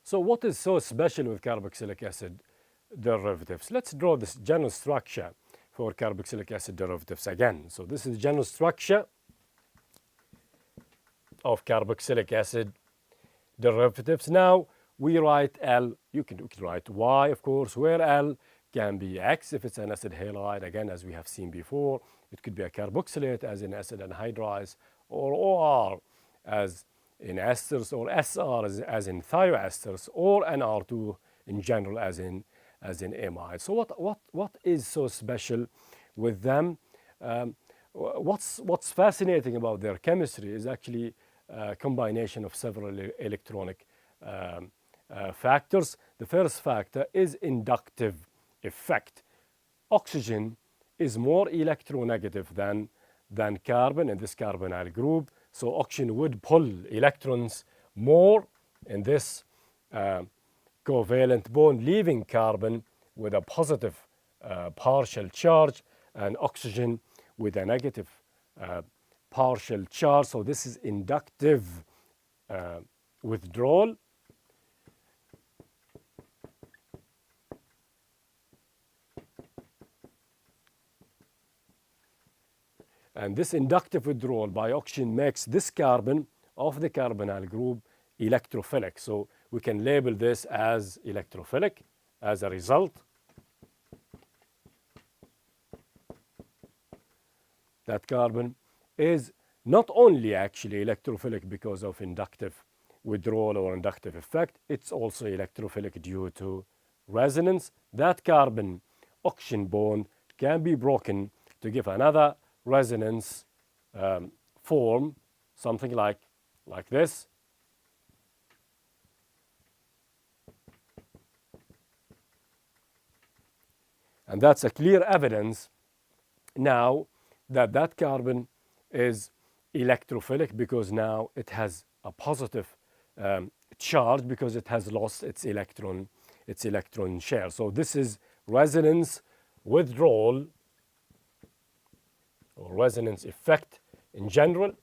So what is so special with carboxylic acid derivatives? Let's draw this general structure for carboxylic acid derivatives again. So this is the general structure of carboxylic acid derivatives. Now we write L, you can write Y, of course, where L can be X if it's an acid halide, again, as we have seen before. It could be a carboxylate as in acid anhydride, or OR as in esters, or SR as in thioesters, or NR2 in general as in amide. So what is so special with them? What's fascinating about their chemistry is actually a combination of several electronic factors. The first factor is inductive effect. Oxygen is more electronegative than carbon in this carbonyl group. So oxygen would pull electrons more in this covalent bond, leaving carbon with a positive partial charge and oxygen with a negative partial charge. So this is inductive withdrawal. And this inductive withdrawal by oxygen makes this carbon of the carbonyl group electrophilic. So we can label this as electrophilic as a result. That carbon is not only actually electrophilic because of inductive withdrawal or inductive effect, it's also electrophilic due to resonance. That carbon oxygen bond can be broken to give another resonance form, something like this. And that's a clear evidence now that carbon is electrophilic because now it has a positive charge because it has lost its electron share. So this is resonance withdrawal or resonance effect in general.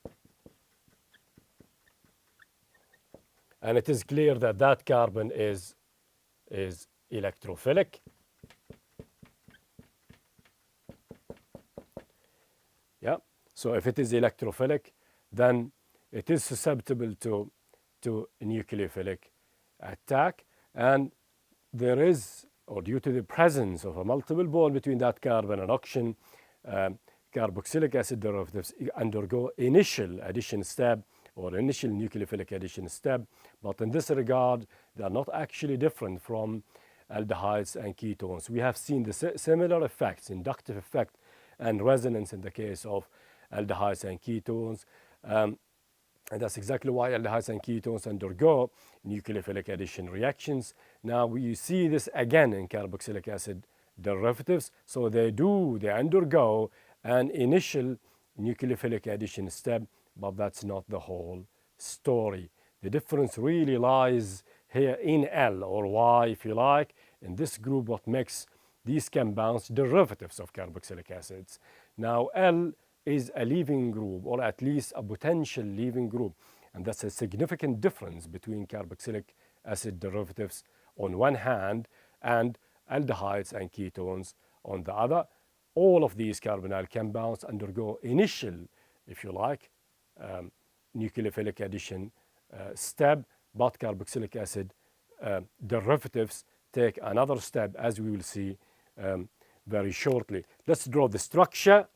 And it is clear that carbon is electrophilic. Yeah. So if it is electrophilic, then it is susceptible to nucleophilic attack. And there is, or due to the presence of a multiple bond between that carbon and oxygen, carboxylic acid derivatives undergo initial addition step or initial nucleophilic addition step. But in this regard, they are not actually different from aldehydes and ketones. We have seen the similar effects, inductive effect and resonance in the case of aldehydes and ketones. And that's exactly why aldehydes and ketones undergo nucleophilic addition reactions. Now we see this again in carboxylic acid derivatives. So they undergo an initial nucleophilic addition step, but that's not the whole story. The difference really lies here in L or Y, if you like, in this group, what makes these compounds derivatives of carboxylic acids. Now L is a leaving group, or at least a potential leaving group, and that's a significant difference between carboxylic acid derivatives on one hand and aldehydes and ketones on the other. All of these carbonyl compounds undergo initial, if you like, nucleophilic addition step, but carboxylic acid derivatives take another step, as we will see very shortly. Let's draw the structure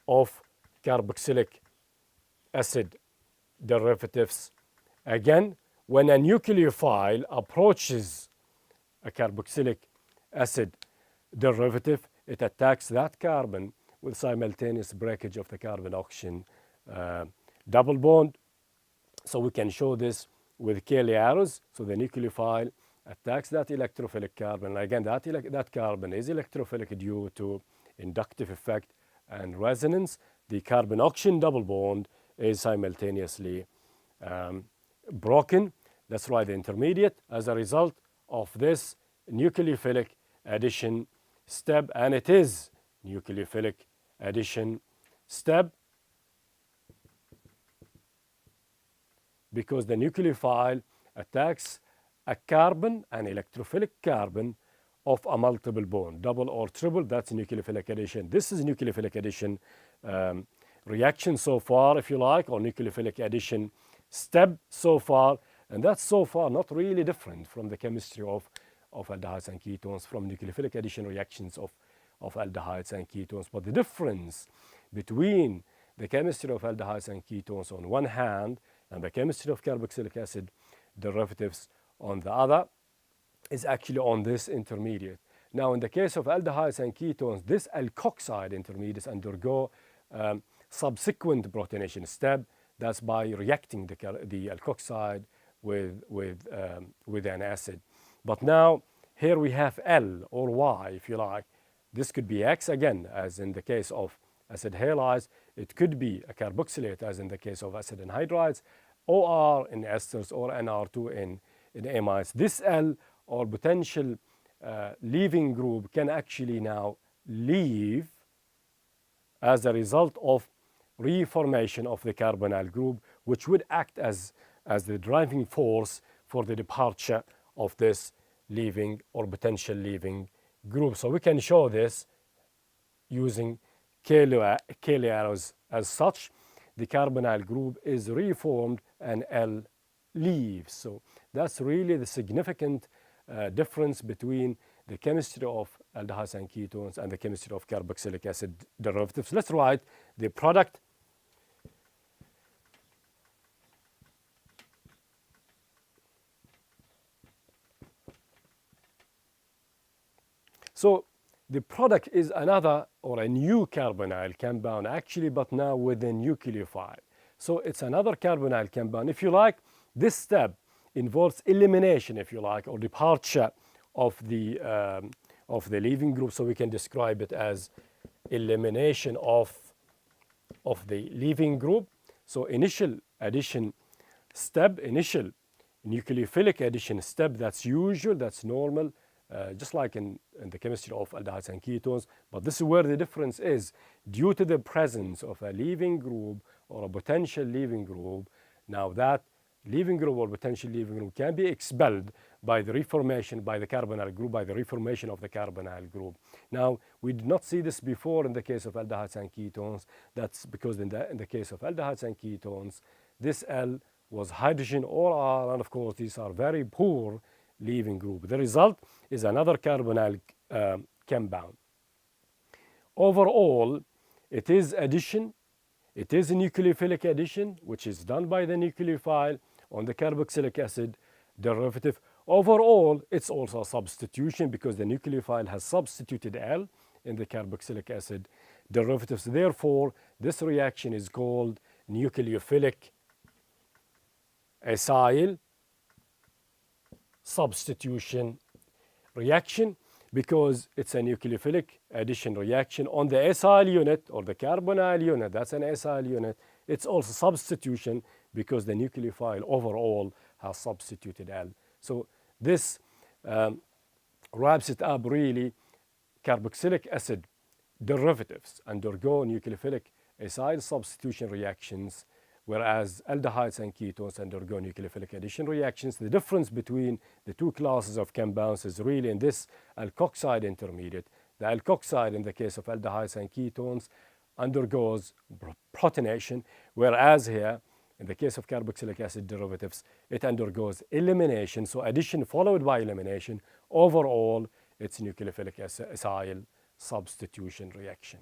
of carboxylic acid derivatives. Again, when a nucleophile approaches a carboxylic acid derivative, it attacks that carbon with simultaneous breakage of the carbon-oxygen double bond. So we can show this with Cayley arrows. So the nucleophile attacks that electrophilic carbon. Again, that carbon is electrophilic due to inductive effect and resonance. The carbon-oxygen double bond is simultaneously broken. That's why the intermediate, as a result of this nucleophilic addition step, and it is nucleophilic addition step because the nucleophile attacks a carbon, an electrophilic carbon of a multiple bond, double or triple. That's nucleophilic addition. This is nucleophilic addition reaction so far, if you like, or nucleophilic addition step so far. And that's so far not really different from the chemistry of aldehydes and ketones, from nucleophilic addition reactions of aldehydes and ketones. But the difference between the chemistry of aldehydes and ketones on one hand and the chemistry of carboxylic acid derivatives on the other is actually on this intermediate. Now, in the case of aldehydes and ketones, this alkoxide intermediates undergo subsequent protonation step. That's by reacting the alkoxide with an acid. But now here we have L or Y, if you like. This could be X again, as in the case of acid halides. It could be a carboxylate, as in the case of acid anhydrides, OR in esters, or NR2 in amides. This L, or potential leaving group, can actually now leave as a result of reformation of the carbonyl group, which would act as the driving force for the departure of this leaving or potential leaving group. So we can show this using Cayley arrows. As such, the carbonyl group is reformed and L leaves. So that's really the significant difference between the chemistry of aldehydes and ketones and the chemistry of carboxylic acid derivatives. Let's write the product. So the product is another or a new carbonyl compound actually, but now with a nucleophile. So it's another carbonyl compound. If you like, this step involves elimination, if you like, or departure of the leaving group. So we can describe it as elimination of the leaving group. So initial addition step, initial nucleophilic addition step, that's usual, that's normal, just like in the chemistry of aldehydes and ketones. But this is where the difference is. Due to the presence of a leaving group or a potential leaving group, now that leaving group or potential leaving group can be expelled by the reformation, by the carbonyl group, by the reformation of the carbonyl group. Now, we did not see this before in the case of aldehydes and ketones. That's because in the case of aldehydes and ketones, this L was hydrogen or R, and of course these are very poor leaving group. The result is another carbonyl compound. Overall, it is addition. It is a nucleophilic addition, which is done by the nucleophile on the carboxylic acid derivative. Overall, it's also a substitution because the nucleophile has substituted L in the carboxylic acid derivatives. Therefore, this reaction is called nucleophilic acyl substitution reaction because it's a nucleophilic addition reaction on the acyl unit or the carbonyl unit. That's an acyl unit. It's also substitution because the nucleophile overall has substituted L. So this wraps it up really. Carboxylic acid derivatives undergo nucleophilic acyl substitution reactions, whereas aldehydes and ketones undergo nucleophilic addition reactions. The difference between the two classes of compounds is really in this alkoxide intermediate. The alkoxide in the case of aldehydes and ketones undergoes protonation, whereas here in the case of carboxylic acid derivatives, it undergoes elimination. So addition followed by elimination. Overall, it's nucleophilic acyl substitution reaction.